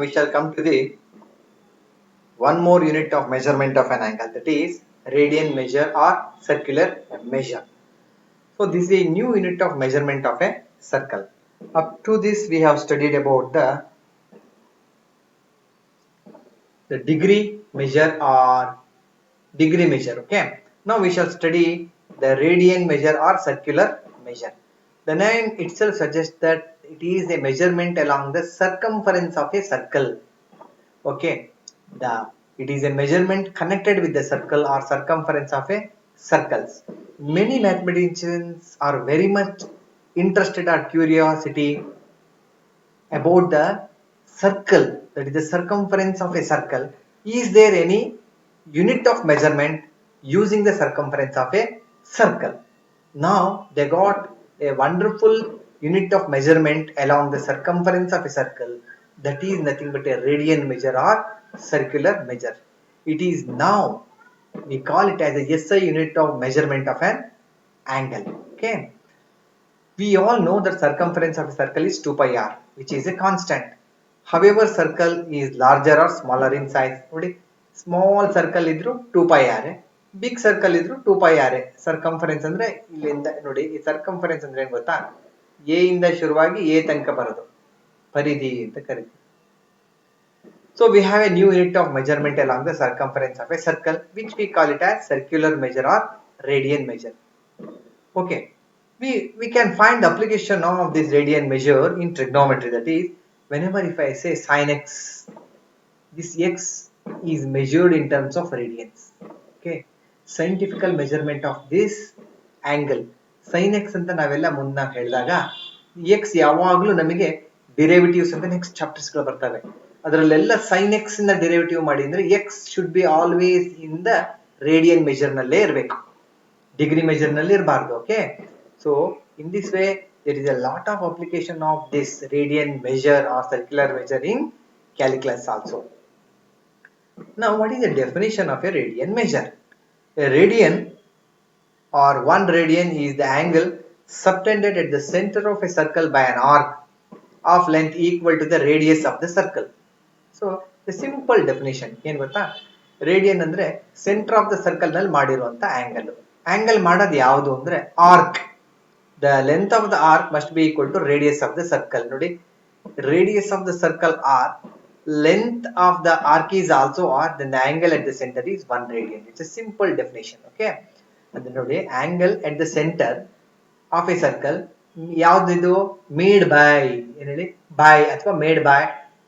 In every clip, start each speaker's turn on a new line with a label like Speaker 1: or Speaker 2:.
Speaker 1: we shall come to the one more unit of measurement of an angle, that is radian measure or circular measure. So this is a new unit of measurement of a circle. Up to this we have studied about the degree measure or degree measure. Okay, now we shall study the radian measure or circular measure. The name itself suggests that it is a measurement along the circumference of a circle. Okay, it is a measurement connected with the circle or circumference of a circles. Many mathematicians are very much interested or curiosity about the circle, that is the circumference of a circle. Is there any unit of measurement using the circumference of a circle? Now they got a wonderful unit of measurement along the circumference of a circle, that is nothing but a radian measure or circular measure. It is now we call it as a SI unit of measurement of an angle. Okay, we all know that circumference of a circle is 2 pi r, which is a constant. However, circle is larger or smaller in size. ನೋಡಿ, small circle ಇದ್ರು 2 pi r, big circle ಇದ್ರು 2 pi r. Circumference ಅಂದ್ರೆ ಇಲ್ಲಿಂದ ನೋಡಿ, ಈ circumference ಅಂದ್ರೆ ಏನು ಗೊತ್ತಾ? A ಇಂದ ಶುರುವಾಗಿ A ತನಕ ಬರೋದು ಪರಿಧಿ ಅಂತ ಕರೀತೀವಿ. So we have a new unit of measurement along the circumference of a circle, which we call it as circular measure or radian measure. Okay, we can find the application of this radian measure in trigonometry. That is, whenever if I say sin x, this x is measured in terms of radians. Okay, scientific measurement of this angle sin x ಅಂತ ನಾವೆಲ್ಲ ಮುನ್ನ ಹೇಳಿದಾಗ x ಯಾವಾಗಲೂ ನಮಗೆ derivatives ಅಂತ next chapters ಗಳು ಬರ್ತವೆ. ಅದರಲ್ಲೆಲ್ಲ sin x ಇಂದ ಡೆರಿವೇಟಿವ್ ಮಾಡಿ ಅಂದ್ರೆ x should be always in the radian measure ನಲ್ಲೇ ಇರಬೇಕು, ಡಿಗ್ರಿ measure ನಲ್ಲಿ ಇರಬಾರದು. Okay, so in this way there is a lot of application of this radian measure or circular measure in calculus also. Now what is the definition of a radian measure? A radian or 1 radian is the angle subtended at the center of a circle by an arc of length equal to the radius of the circle. So the simple definition ಏನು ಗೊತ್ತಾ? Radian ಅಂದ್ರೆ centre of the circle ನಲ್ಲಿ ಮಾಡಿರುವಂತ angle. Angle ಮಾಡೋದು ಯಾವುದು ಅಂದ್ರೆ arc. The length of the arc must be equal to radius of the circle. ನೋಡಿ, radius of the circle r, length of the arc is also r, then the angle at the center is 1 radian. It's a simple definition. Okay, and ನೋಡಿ, angle at the center of a circle ಯಾವ್ದಿದು? made by ಏನು ಹೇಳಿ, by ಅಥವಾ made by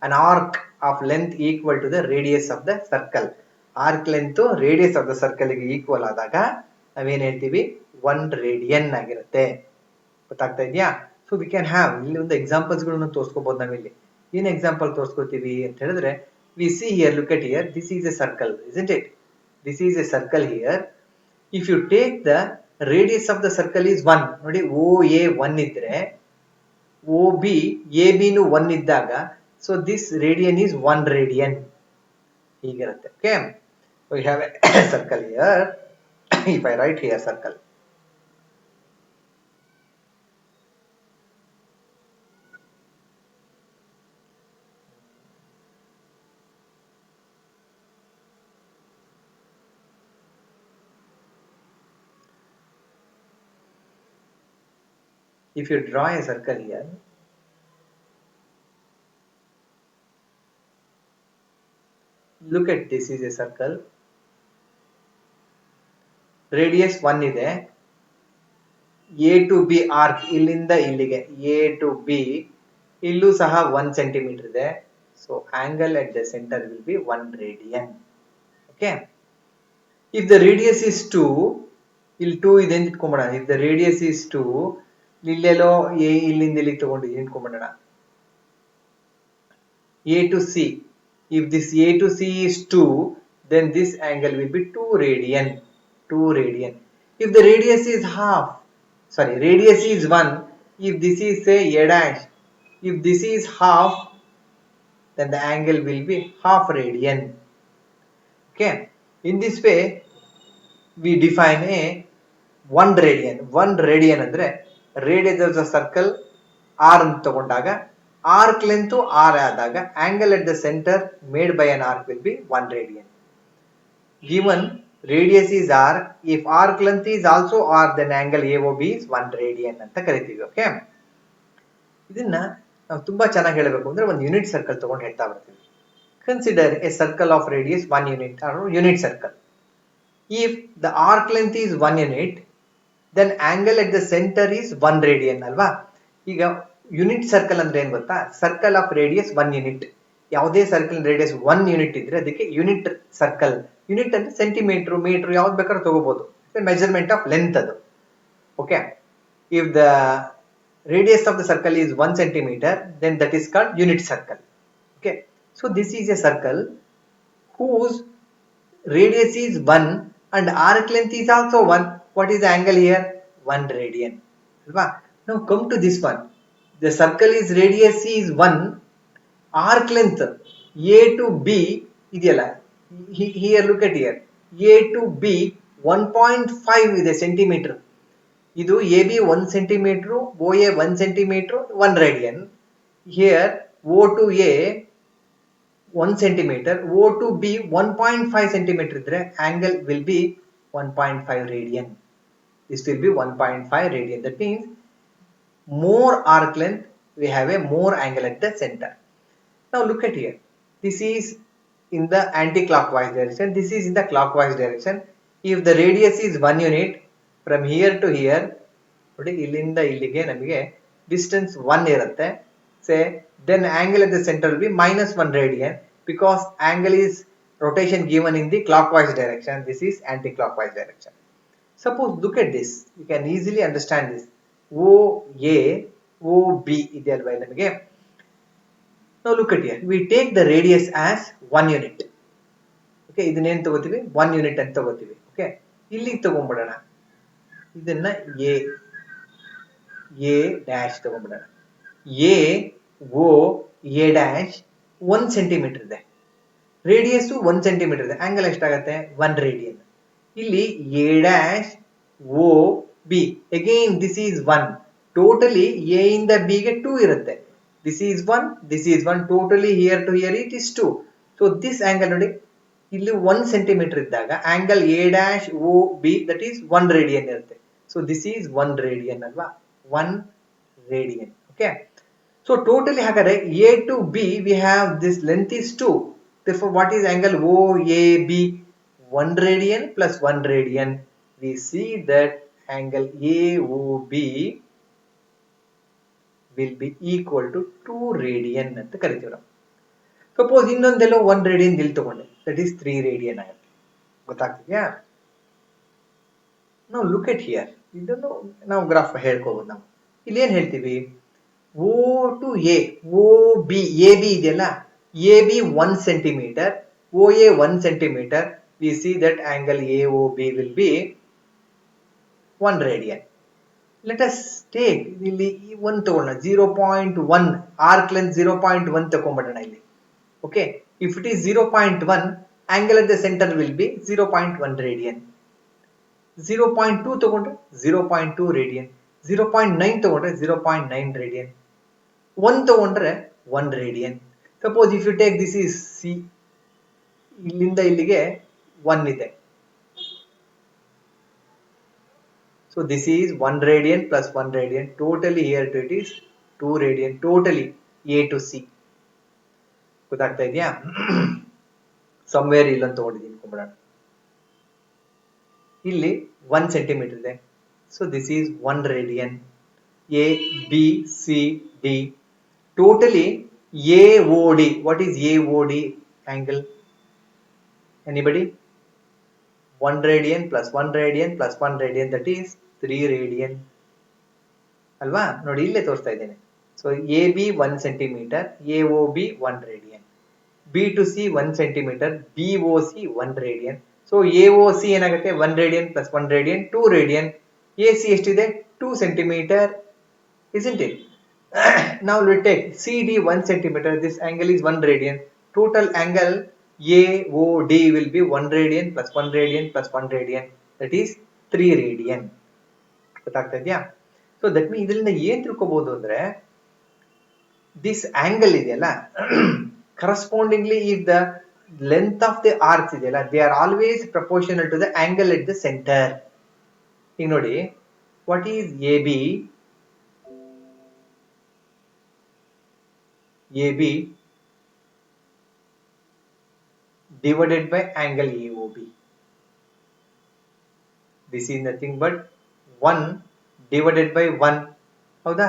Speaker 1: an arc of length equal to the radius of the circle. arc length radius of the circle ಗೆ equal ಆದಾಗ ನಾವೇನ್ ಹೇಳ್ತೀವಿ? 1 radian ಆಗಿರುತ್ತೆ. ಗೊತ್ತಾಗ್ತಾ ಇದೆಯಾ? ಸೊ ವಿ ಕ್ಯಾನ್ ಹ್ಯಾವ್ ಇಲ್ಲಿ ಒಂದು ಎಕ್ಸಾಂಪಲ್ಸ್ ಗಳನ್ನ ತೋರಿಸ್ಕೋಬಹುದು. ನಾವಿಲ್ಲಿ ಏನ್ ಎಕ್ಸಾಂಪಲ್ ತೋರಿಸ್ಕೋತೀವಿ ಅಂತ ಹೇಳಿದ್ರೆ, we see here, look at here, this is a circle, isn't it? This is a circle here. If you take the radius of the circle is 1, ನೋಡಿ, ಓ A 1 ಇದ್ರೆ ಓ ಬಿ ಎ ಬಿ ನು 1 ಇದ್ದಾಗ, so this radian is 1 radian ಹೀಗಿರುತ್ತೆ. Okay, we have a circle here. If I write here circle, if you draw a circle here, look at this is a circle, radius 1 ಇದೆ, a to b arc ಇಲ್ಲಿಂದ ಇಲ್ಲಿಗೆ a to b ಇಲ್ಲೂ ಸಹ 1 centimetre ಇದೆ. So angle at the center will be 1 radian. Okay, if the radius is 2, ಇಲ್ಲಿ 2 ಇದೆ ಅಂತ ಇಟ್ಕೊಂಡ್ಬಿಡೋಣ. if the radius is 2, ಇಲ್ಲೆಲ್ಲೋ a ಇಲ್ಲಿಂದ ಇಲ್ಲಿ ತಗೊಂಡು ಇಟ್ಕೊಂಡ್ಬಿಡೋಣ, a to c. if this a to c is 2, then this angle will be 2 radian. 2 radian. if the radius is radius is 1, if this is say a dash, if this is half, then the angle will be half radian. Okay, in this way we define a 1 radian. 1 radian ಅಂದ್ರೆ radius of the circle r ಅಂತ ತಗೊಂಡಾಗ arc length r ಆದಾಗ angle at the center made by an arc will be 1 radian. Given radius is r, if arc length is also r, then angle AOB is 1 radian ಅಂತ ಕರಿತೀವಿ. Okay, ಇದನ್ನ ನಾವು ತುಂಬಾ ಚೆನ್ನಾಗಿ ಹೇಳಬೇಕು ಅಂದ್ರೆ ಒಂದು ಯೂನಿಟ್ ಸರ್ಕಲ್ ತಗೊಂಡು ಹೇಳ್ತಾ ಬರ್ತೀವಿ. Consider A circle of radius 1 unit or unit circle. If the arc length is 1 unit, then angle at the center is 1 radian ಅಲ್ವಾ. ಈಗ ಯೂನಿಟ್ ಸರ್ಕಲ್ ಅಂದ್ರೆ ಏನ್ ಗೊತ್ತಾ, ಸರ್ಕಲ್ ಆಫ್ ರೇಡಿಯಸ್ 1 ಯೂನಿಟ್. ಯಾವುದೇ ಸರ್ಕಲ್ ರೇಡಿಯಸ್ 1 ಯೂನಿಟ್ ಇದ್ರೆ ಅದಕ್ಕೆ unit circle. Unit ಅಂದ್ರೆ centimetre, metre ಯಾವ್ದು ಬೇಕಾದ್ರೂ ತಗೋಬಹುದು. ಮೆಜರ್ಮೆಂಟ್ ಆಫ್ ಲೆಂತ್ ಅದು. Okay, if the radius of the circle is 1 centimeter, then that is called unit circle. Okay, so this is a circle whose radius is 1 and arc length is also 1. What is the angle here? 1 radian. Now come to this one. The circle is radius is 1, arc length A to B ಇದೆಯಲ್ಲ, here look at here, A to B 1.5 ಇದೆ centimetre. ಇದು AB 1 centimeter, OA 1 centimeter, 1 radian. Here O to A 1 centimeter, O to B 1.5 centimeter ಇದ್ರೆ angle will be 1.5 radian. This will be 1.5 radian. That means more arc length, we have a more angle at the center. Now look at here. This is in the anti-clockwise direction. This is in the clockwise direction. If the radius is 1 unit, from here to here, ನೋಡಿ ಇಲ್ಲಿಂದ ಇಲ್ಲಿಗೆ ನಮಗೆ distance 1 ಇರುತ್ತೆ. Say then angle at the center will be -1 radian because angle is rotation given in the clockwise direction. This is anti-clockwise direction. Suppose look at this, you can easily understand this. OA OB ಇದೆ ಅಲ್ವಾ ನಮಗೆ. Now look at here, we take the radius as 1 unit. Okay, ಇದನ್ನೇನು ತಗೋತೀವಿ, 1 unit ಅಂತ ತಗೋತೀವಿ. Okay, ಇಲ್ಲಿ ತಗೊಂಡ್ಬಿಡೋಣ, ಇದನ್ನ A ಡ್ಯಾಶ್ ತಗೊಂಡ್ಬಿಡೋಣ. A O A dash 1 centimetre ಇದೆ, ರೇಡಿಯಸ್ 1 ಸೆಂಟಿಮೀಟರ್ ಇದೆ, ಆಂಗಲ್ ಎಷ್ಟಾಗತ್ತೆ 1 ರೇಡಿಯನ್. ಇಲ್ಲಿ A dash O B, again this is 1, totally A ಇಂದ B ಗೆ 2 ಇರುತ್ತೆ. This is 1, this is 1, totally here to here it is 2. So this angle ನೋಡಿ, ಇಲ್ಲಿ 1 centimetre ಇದ್ದಾಗ angle A dash O B that is 1 radian ಇರುತ್ತೆ. So this is 1 radian ಅಲ್ವಾ, 1 radian. Okay, so totally ಹಾಗಾದ್ರೆ A to B we have this length is 2. Therefore what is angle OAB? 1 radian plus 1 radian. We see that angle AOB will be equal to 2 radian ಅಂತ ಕರಿತೀವಿ ನಾವು. Suppose ಇನ್ನೊಂದೆಲ್ಲೋ 1 radian ಇಲ್ಲಿ ತಗೊಂಡೆ, that is 3 radian ಆಗುತ್ತೆ. ಗೊತ್ತಾಗ್ತಿದ್ಯಾ? ನಾವು look at here, ಇದನ್ನು ನಾವು graph ಹೇಳ್ಕೋಬಹುದು. ನಾವು ಇಲ್ಲಿ ಏನ್ ಹೇಳ್ತೀವಿ, O to A, OB, AB ಇದೆಯಲ್ಲ, AB 1 centimeter, OA 1 centimeter, we see that angle AOB will be 1 radian. Let us take ಇಲ್ಲಿ 1 ತಗೊಳ್ಳೋಣ, 0.1 arc length 0.1 ತಗೊಂಡ್ಬಿಡೋಣ ಇಲ್ಲಿ. Okay, if it is 0.1, angle at the center will be 0.1 radian. 0.2 ತಗೊಂಡ್ರೆ 0.2 radian, 0.9 ತಗೊಂಡ್ರೆ 0.9 radian, 1 ತಗೊಂಡ್ರೆ 1 radian. Suppose if you take this is C, ಇಲ್ಲಿಂದ ಇಲ್ಲಿಗೆ 1 ಇದೆ. So this is 1 radian plus 1 radian, totally here to it is 2 radian, totally A to C. ಗೊತ್ತಾಗ್ತಾ ಇದೆಯಾ? Somewhere ಇಲ್ಲಂತ ತಗೊಂಡಿದ್ದೀನಿ ಅನ್ಕೊಂಡ್ಬಿಡೋಣ. ಇಲ್ಲಿ 1 ಸೆಂಟಿಮೀಟರ್ ಇದೆ. So this is 1 radian. A, B, C, D. Totally AOD. What is AOD angle? Anybody? 1 radian plus 1 radian plus 1 radian, that is 3 radian. ಅಲ್ವಾ? ನೋಡಿ ಇಲ್ಲೇ ತೋರಿಸ್ತಾ ಇದ್ದೇನೆ. So AB 1 centimeter, AOB 1 radian. B to C 1 centimeter, BOC 1 radian. So AOC ಏನಾಗುತ್ತೆ, 1 radian plus 1 radian, 2 radian. AC ಎಷ್ಟಿದೆ, 2 centimeter, isn't it? Now we take CD 1 centimeter, this angle is 1 radian. Total angle AOD will be 1 radian plus 1 radian plus 1 radian, that is 3 radian. ಗೊತ್ತಾಗ್ತಾ ಇದೆಯಾ? So that ಮೀನ್ ಇದರಿಂದ ಏನ್ ತಿಳ್ಕೊಬಹುದು ಅಂದ್ರೆ, this angle ಇದೆಯಲ್ಲ correspondingly if the length of the arcs ಇದೆಯಲ್ಲ they are always proportional to the angle at the center. ಈಗ ನೋಡಿ what is AB divided by angle AOB. This is nothing but 1 divided by 1. ಹೌದಾ?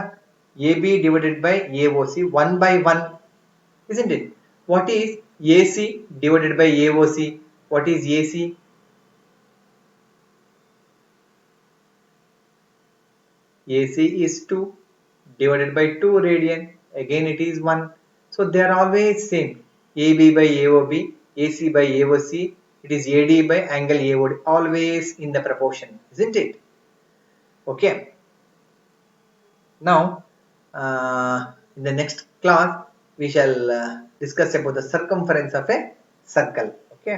Speaker 1: AB divided by AOC 1 by 1, isn't it? What is AC divided by AOC? What is AC? AC is 2 divided by 2 radian. Again it is 1. So they are always same. AB by AOB, AC by AOC, it is AD by angle AOD, always in the proportion, isn't it? Okay. Now in the next class we shall discuss about the circumference of a circle. Okay.